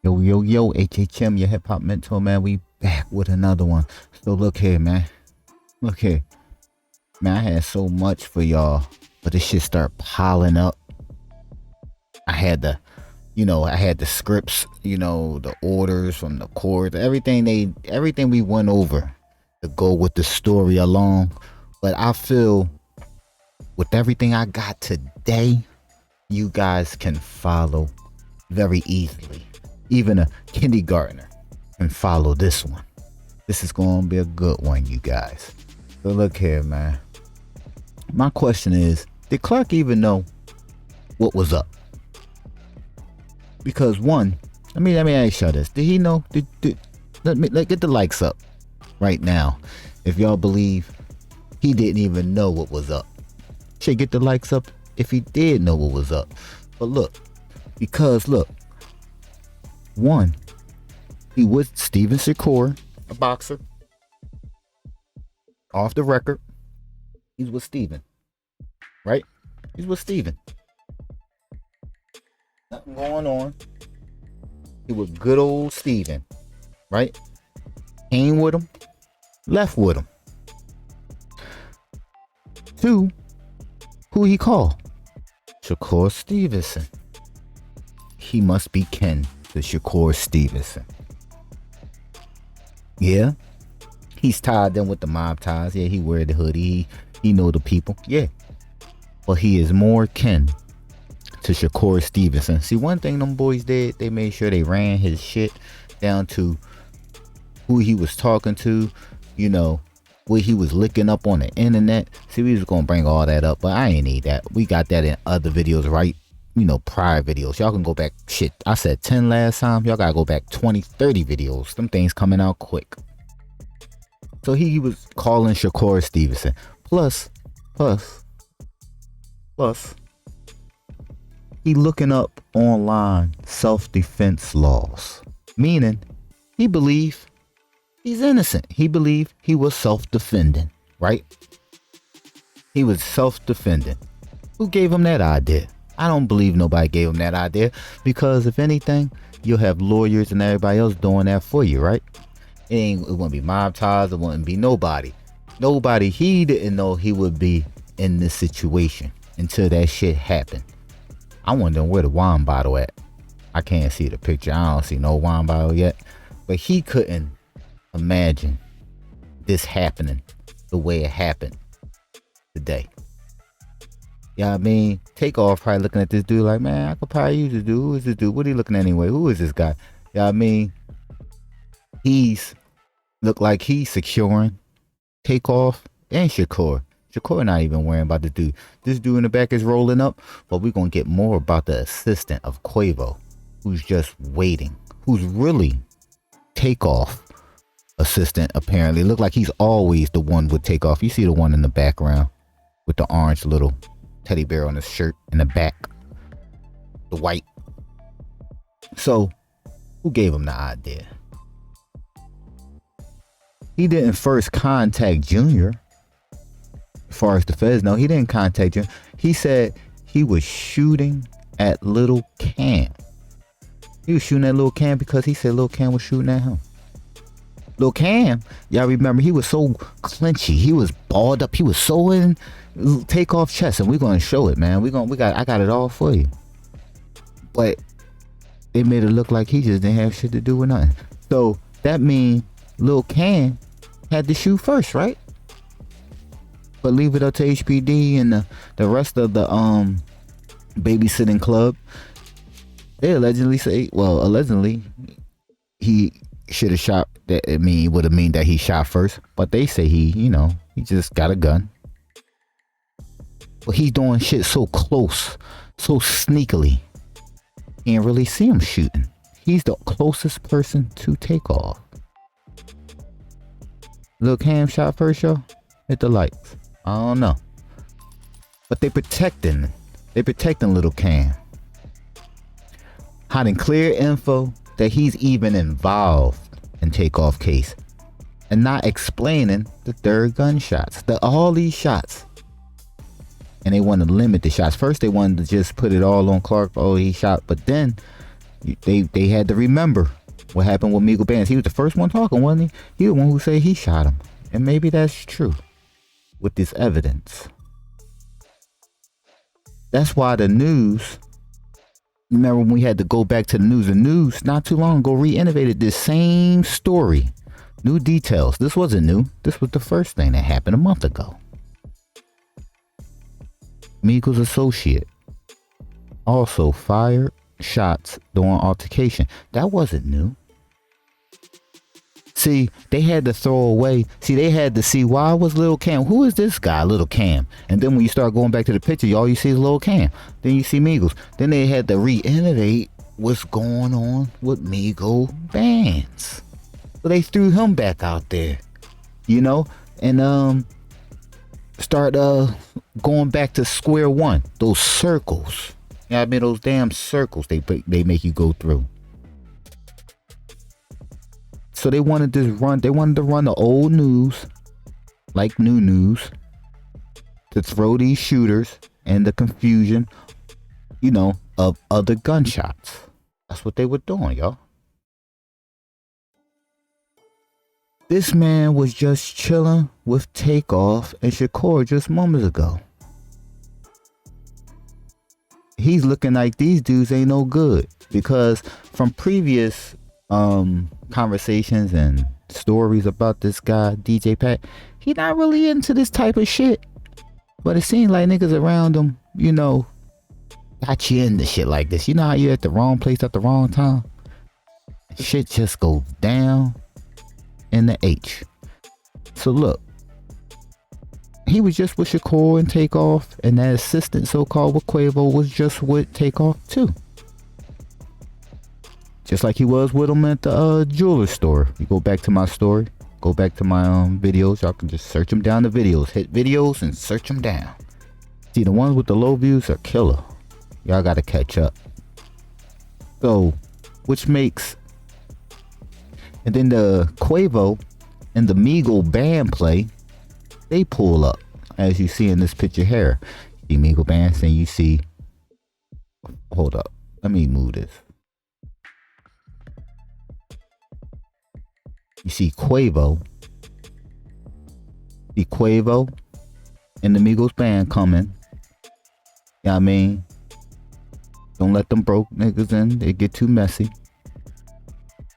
Yo, yo, yo, HHM, your hip hop mentor, man. We back with another one. So look here, man. Look here. Man, I had so much for y'all, but this shit start piling up. I had the, I had the scripts, the orders from the court, everything we went over to go with the story along. But I feel with everything I got today, you guys can follow very easily. Even a kindergartner can follow this one. This is going to be a good one, you guys. So look here, man. My question is, did Clark even know what was up? Because one, let me ask y'all this. Did he know? Let's get the likes up right now. If y'all believe he didn't even know what was up. Should get the likes up if he did know what was up. But look, one, he was Steven Shakur, a boxer. Off the record, he's with Steven. Right? He's with Steven. Nothing going on. He was good old Steven. Right? Came with him. Left with him. Two, who he called? Shakur Stevenson. He must be kin to Shakur Stevenson. Yeah. He's tied in with the mob ties. Yeah, he wear the hoodie. He know the people. Yeah. But he is more kin to Shakur Stevenson. See, one thing them boys did, they made sure they ran his shit down to who he was talking to, what he was looking up on the internet. See, we was gonna bring all that up, but I ain't need that. We got that in other videos, right? Prior videos. Y'all can go back. Shit, I said 10 last time. Y'all gotta go back 20, 30 videos. Them things coming out quick. So he was calling Shakur Stevenson. Plus, he looking up online self-defense laws. Meaning, he believe he's innocent. He believed he was self-defending, right? He was self-defending. Who gave him that idea? I don't believe nobody gave him that idea, because if anything, you'll have lawyers and everybody else doing that for you, right? It wouldn't be mob ties. It wouldn't be nobody. He didn't know he would be in this situation until that shit happened. I'm wondering where the wine bottle at. I can't see the picture. I don't see no wine bottle yet. But he couldn't imagine this happening the way it happened today. Yeah, I mean, Takeoff probably looking at this dude like, man, I could probably use this dude. Who is this dude? What are you looking at anyway? Who is this guy? Yeah, I mean, he's look like he's securing Takeoff and Shakur. Shakur not even worrying about the dude. This dude in the back is rolling up, but we're gonna get more about the assistant of Quavo, who's just waiting, who's really Takeoff assistant. Apparently, look like he's always the one with Takeoff. You see the one in the background with the orange little teddy bear on his shirt in the back, the white. So who gave him the idea? He didn't first contact Junior. As far as the feds know, he didn't contact Junior. He said he was shooting at Lil Cam. He was shooting at Lil Cam because he said Lil Cam was shooting at him. Lil Cam, y'all remember, he was so clinchy. He was balled up. He was so in Takeoff chest, and we're gonna show it, man. I got it all for you. But they made it look like he just didn't have shit to do with nothing. So that means Lil Cam had to shoot first, right? But leave it up to HPD and the rest of the babysitting club. They allegedly say, he should have shot. That it would have mean that he shot first, but they say he just got a gun. But he's doing shit so close, so sneakily. Can't really see him shooting. He's the closest person to Takeoff. Lil Cam shot first, y'all. Hit the likes. I don't know, but they protecting Lil Cam, hiding clear info that he's even involved in Takeoff case, and not explaining the third gunshots, all these shots. And they want to limit the shots. First, they wanted to just put it all on Clark. Oh, he shot. But then They had to remember what happened with Migos Bands. He was the first one talking, wasn't he? He was the one who said he shot him. And maybe that's true with this evidence. That's why the news, remember when we had to go back to the news not too long ago re-innovated this same story. New details. This wasn't new. This was the first thing that happened a month ago. Migos associate also fired shots during altercation. That wasn't new. See, they had to throw away. See, they had to see, why was Lil Cam? Who is this guy, Lil Cam? And then when you start going back to the picture, all you see is Lil Cam. Then you see Migos. Then they had to re-innovate what's going on with Migos Bands. So they threw him back out there, you know, and start going back to square one. Those circles. You know what I mean? Those damn circles they make you go through. So they wanted to run the old news, like new news, to throw these shooters and the confusion, you know, of other gunshots. That's what they were doing, y'all. This man was just chilling with Takeoff and Shakur just moments ago. He's looking like these dudes ain't no good, because from previous conversations and stories about this guy, DJ Pat, he not really into this type of shit. But it seems like niggas around him, you know, got you into shit like this. You know how you're at the wrong place at the wrong time? Shit just goes down in the H. So look, he was just with Shakur and Takeoff, and that assistant so-called with Quavo was just with Takeoff too. Just like he was with him at the jeweler store. You go back to my story, go back to my videos, y'all can just search them down the videos. Hit videos and search them down. See, the ones with the low views are killer. Y'all gotta catch up. So, which makes, and then the Quavo and the Migos band play, they pull up, as you see in this picture here. The Migos bands, and you see, hold up, let me move this. You see Quavo and the Migos band coming. You know what I mean? Don't let them broke niggas in. They get too messy.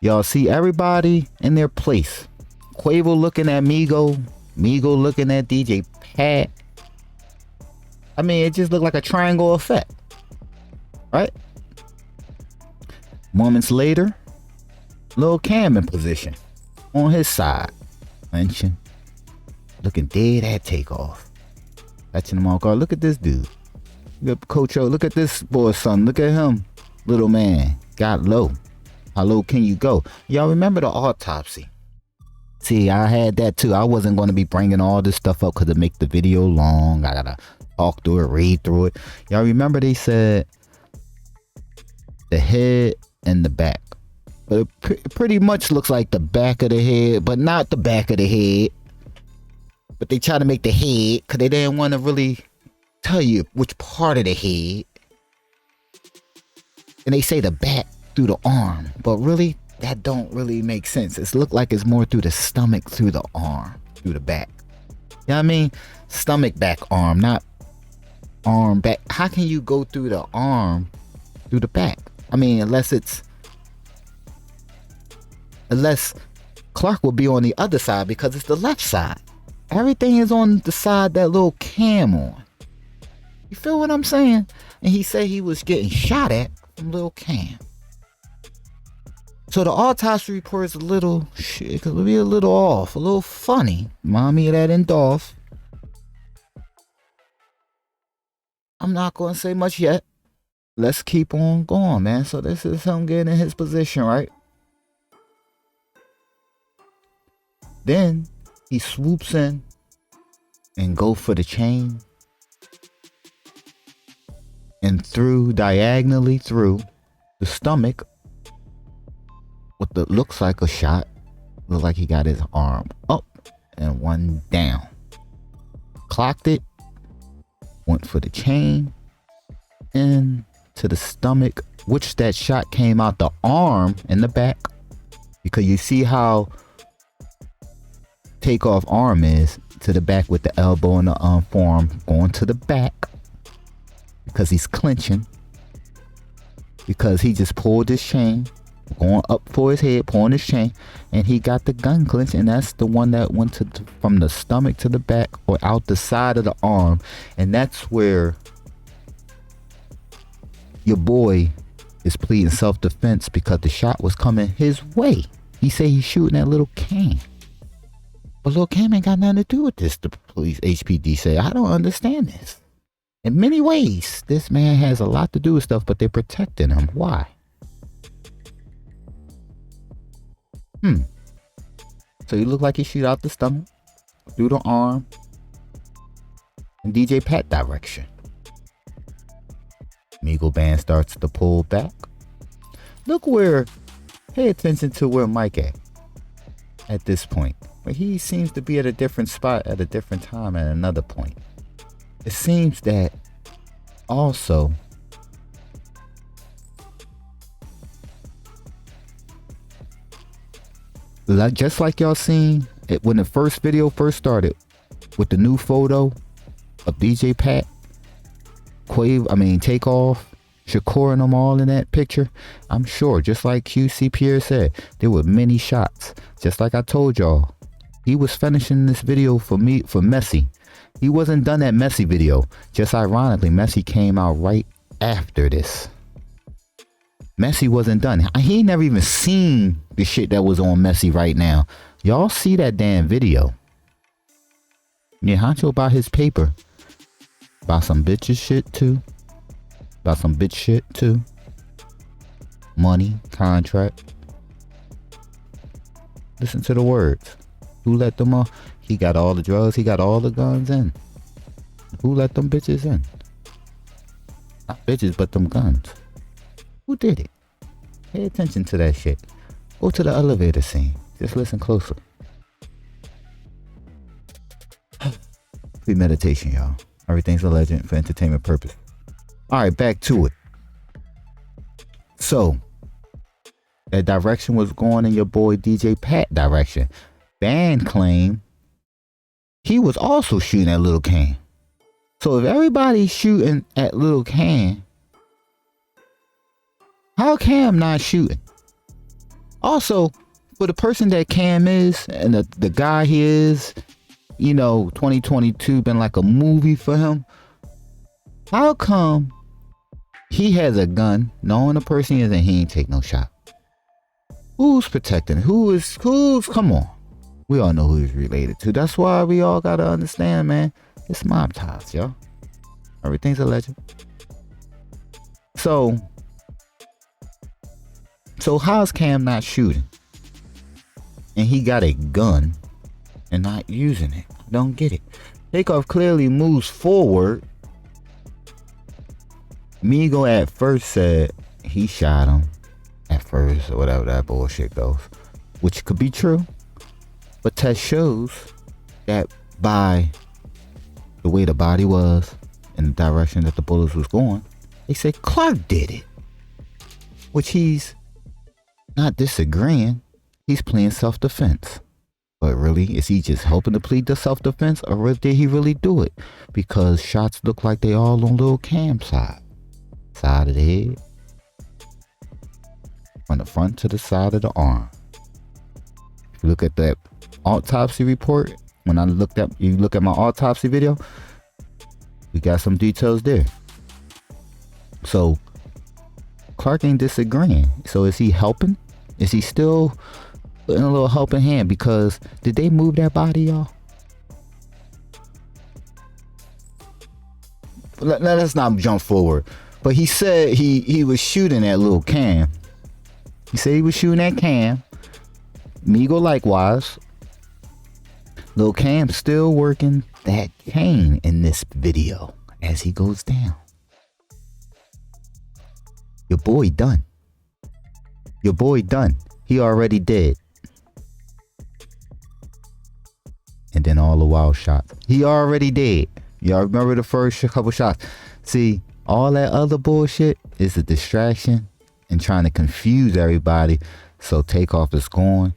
Y'all see everybody in their place. Quavo looking at Migo looking at DJ Pat. I mean, it just looked like a triangle effect. Right? Moments later, Lil Cam in position. On his side, mention, looking dead at Takeoff, catching him off guard. Look at this dude. Look at Coach O. Look at this boy's son. Look at him, little man. Got low. How low can you go? Y'all remember the autopsy? See, I had that too. I wasn't going to be bringing all this stuff up because it make the video long. I gotta talk through it, read through it. Y'all remember they said the head and the back. But it pretty much looks like the back of the head, but not the back of the head. But they try to make the head, because they didn't want to really tell you which part of the head. And they say the back through the arm. But really, that don't really make sense. It look like it's more through the stomach, through the arm, through the back. You know what I mean? Stomach, back, arm, not arm, back. How can you go through the arm, through the back? I mean, unless Clark will be on the other side, because it's the left side. Everything is on the side that Lil Cam on. You feel what I'm saying? And he said he was getting shot at from Lil Cam. So the autopsy report is a little shit. It could be a little off, a little funny. Remind me of that in Dolph. I'm not going to say much yet. Let's keep on going, man. So this is him getting in his position, right? Then he swoops in and go for the chain, and diagonally through the stomach, what that looks like a shot. Looks like he got his arm up and one down. Clocked it, went for the chain, and to the stomach, which that shot came out the arm in the back, because you see how Takeoff arm is to the back with the elbow and the forearm going to the back, because he's clinching, because he just pulled his chain, going up for his head, pulling his chain, and he got the gun clenched, and that's the one that went to from the stomach to the back or out the side of the arm. And that's where your boy is pleading self-defense, because the shot was coming his way. He say he's shooting at Lil Cam, but Lil Cam ain't got nothing to do with this. The police HPD say, I don't understand this. In many ways, this man has a lot to do with stuff, but they're protecting him. Why? So you look like he shoot out the stomach, through the arm, in DJ Pat direction. Meagle band starts to pull back. Look where, pay attention to where Mike at this point. But he seems to be at a different spot at a different time at another point. It seems that also just like y'all seen it when the first video first started with the new photo of DJ Pat, Quavo, Takeoff, Shakur and them all in that picture. I'm sure, just like QC Pierre said, there were many shots. Just like I told y'all, he was finishing this video for Messi. He wasn't done that Messi video. Just ironically, Messi came out right after this. Messi wasn't done. He never even seen the shit that was on Messi right now. Y'all see that damn video. Yeah, Honcho about his paper. About some bitches shit too. About some bitch shit too. Money, contract. Listen to the words. Who let them off? He got all the drugs. He got all the guns in. Who let them bitches in? Not bitches, but them guns. Who did it? Pay attention to that shit. Go to the elevator scene. Just listen closer. Premeditation, y'all. Everything's a legend for entertainment purpose. Alright, back to it. So, that direction was going in your boy DJ Pat direction. Band claim he was also shooting at Lil Cam. So if everybody's shooting at Lil Cam, how Cam not shooting? Also, for the person that Cam is and the guy he is, 2022 been like a movie for him. How come he has a gun, knowing the person is, and he ain't take no shot? Who's protecting? Who's come on. We all know who he's related to. That's why we all gotta understand, man. It's mob ties, yo. Everything's a legend. So how's Cam not shooting? And he got a gun and not using it. I don't get it. Takeoff clearly moves forward. Migo at first said he shot him at first, or whatever that bullshit goes, which could be true. But test shows that by the way the body was and the direction that the bullets was going, they say Clark did it. Which he's not disagreeing. He's playing self-defense. But really, is he just hoping to plead the self-defense, or did he really do it? Because shots look like they all on Lil Cam's side. Side of the head. From the front to the side of the arm. If you look at that autopsy report, when you look at my autopsy video, we got some details there. So Clark ain't disagreeing. So is he helping? Is he still in a little helping hand? Because did they move that body, y'all? Let's not jump forward. But he said he was shooting at Lil Cam. He said he was shooting at Cam. Migo likewise. Lil Cam still working that cane in this video as he goes down. Your boy done. Your boy done. He already did. And then all the wild shots. He already did. Y'all remember the first couple shots. See, All that other bullshit is a distraction and trying to confuse everybody. So Takeoff is gone.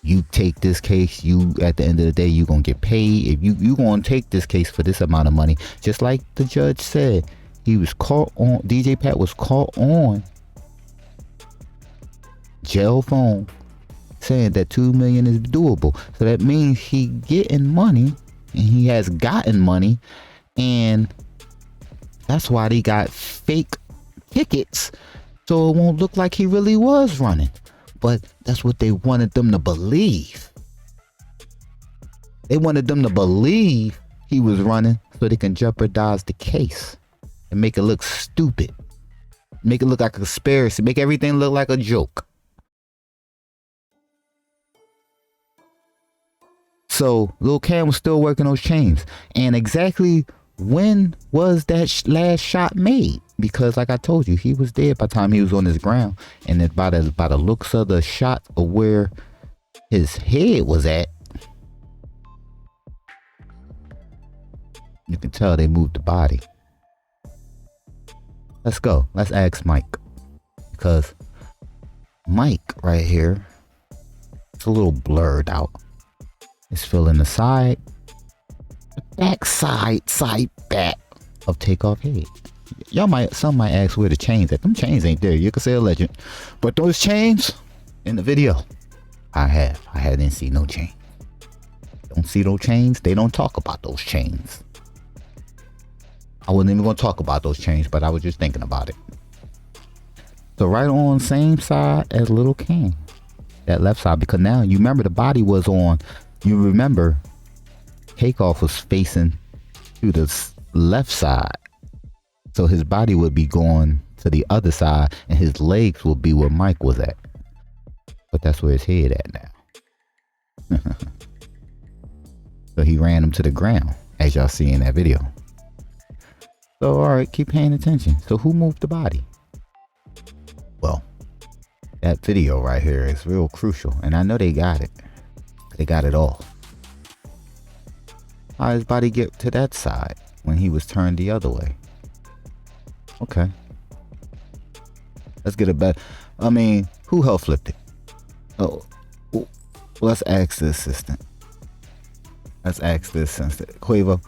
You take this case, you at the end of the day, you gonna get paid. If you gonna take this case for this amount of money, just like the judge said, he was caught on, DJ Pat was caught on jail phone saying that $2 million is doable. So that means he getting money, and he has gotten money, and that's why they got fake tickets, so it won't look like he really was running. But that's what they wanted them to believe. They wanted them to believe he was running so they can jeopardize the case and make it look stupid. Make it look like a conspiracy. Make everything look like a joke. So Lil Cam was still working those chains. And exactly when was that last shot made? Because like I told you, he was dead by the time he was on his ground. And by the looks of the shot of where his head was at, you can tell they moved the body. Let's go. Let's ask Mike. Because Mike right here, it's a little blurred out. It's filling the side, the back side back of Takeoff head. Some might ask where the chains at. Them chains ain't there. You can say a legend. But those chains in the video, I hadn't seen no chain. Don't see those chains. They don't talk about those chains. I wasn't even gonna talk about those chains, but I was just thinking about it. So right on same side as Lil Cam, that left side, because now you remember the body was on. You remember Takeoff was facing to the left side. So his body would be going to the other side and his legs would be where Mike was at. But that's where his head at now. So he ran him to the ground, as y'all see in that video. So alright, keep paying attention. So who moved the body? Well, that video right here is real crucial. And I know they got it. They got it all. How did his body get to that side when he was turned the other way? Okay. Let's get a better. I mean, who hell flipped it? Oh, let's ask the assistant. Quavo.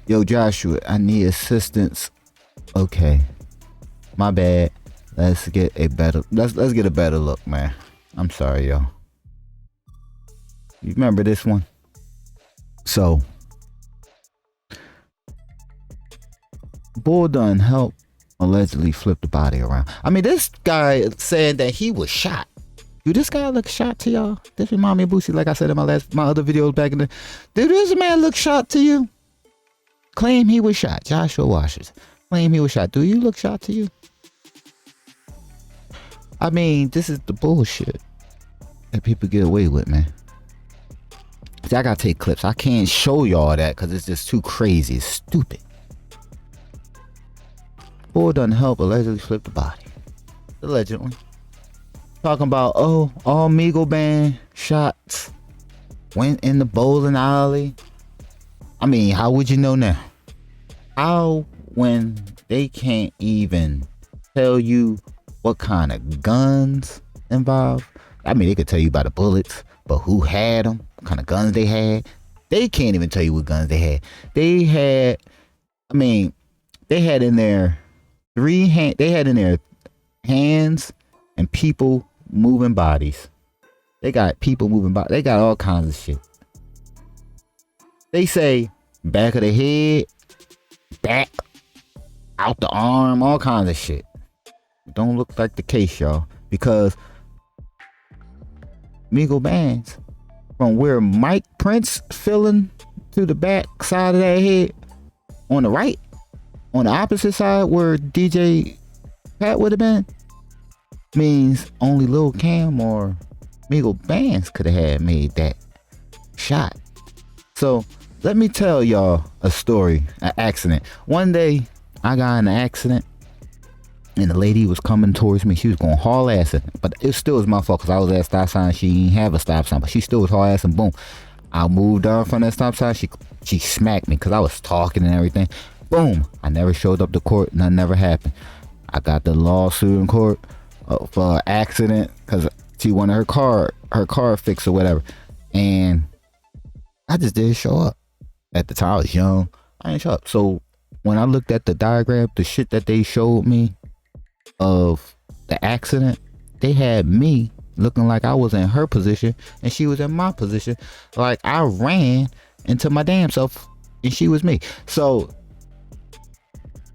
Yo, Joshua, I need assistance. Okay. My bad. Let's get a better look, man. I'm sorry, y'all. You remember this one? So, Bull done helped allegedly flip the body around. I mean, this guy said that he was shot. Do this guy look shot to y'all? This remind me of Boosie, like I said in my other videos back in the. Did this man look shot to you? Claim he was shot. Joshua Washington. Claim he was shot. Do you look shot to you? I mean, this is the bullshit that people get away with, man. See, I gotta take clips. I can't show y'all that because it's just too crazy. It's stupid. Bull done help allegedly flip the body. Allegedly. Talking about, oh, all Migo band shots went in the bowling alley. I mean, how would you know now? How, when they can't even tell you what kind of guns involved? I mean, they could tell you about the bullets, but who had them? What kind of guns they had? They can't even tell you what guns they had. They had in there hands and people moving bodies. They got people moving bodies. They got all kinds of shit. They say back of the head, back, out the arm, all kinds of shit. Don't look like the case, y'all, because Migo bands from where Mike Prince filling to the back side of that head on the right, on the opposite side where DJ Pat would have been, means only Lil Cam or Migo bands could have had made that shot. So let me tell y'all a story, an accident. One day I got in an accident and the lady was coming towards me. She was going haul ass, but it still was my fault because I was at a stop sign. She didn't have a stop sign, but she still was haul ass, and boom, I moved down from that stop sign. She smacked me because I was talking and everything. Boom. I never showed up to court. Nothing never happened. I got the lawsuit in court for an accident because she wanted her car fixed or whatever. And I just didn't show up. At the time I was young. I didn't show up. So when I looked at the diagram, the shit that they showed me of the accident, they had me looking like I was in her position and she was in my position. Like I ran into my damn self and she was me. So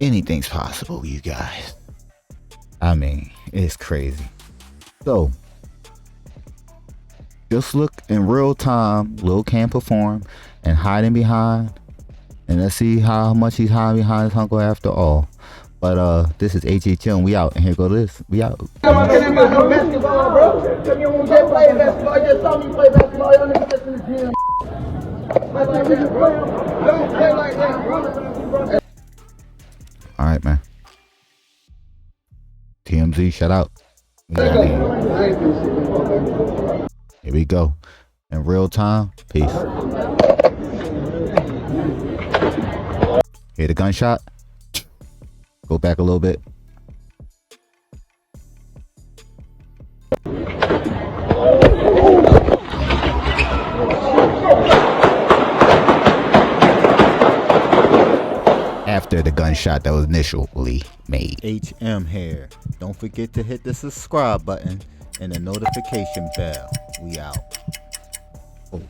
anything's possible, you guys. I mean, it's crazy. So just look in real time. Lil can perform and hiding behind, and let's see how much he's hiding behind his uncle after all. But this is HHM. We out, and here go this. We out. All right, man. TMZ, shout out. Here we go. In real time. Peace. Hear the gunshot? Go back a little bit. After the gunshot that was initially made. HM here. Don't forget to hit the subscribe button and the notification bell. We out. Oh.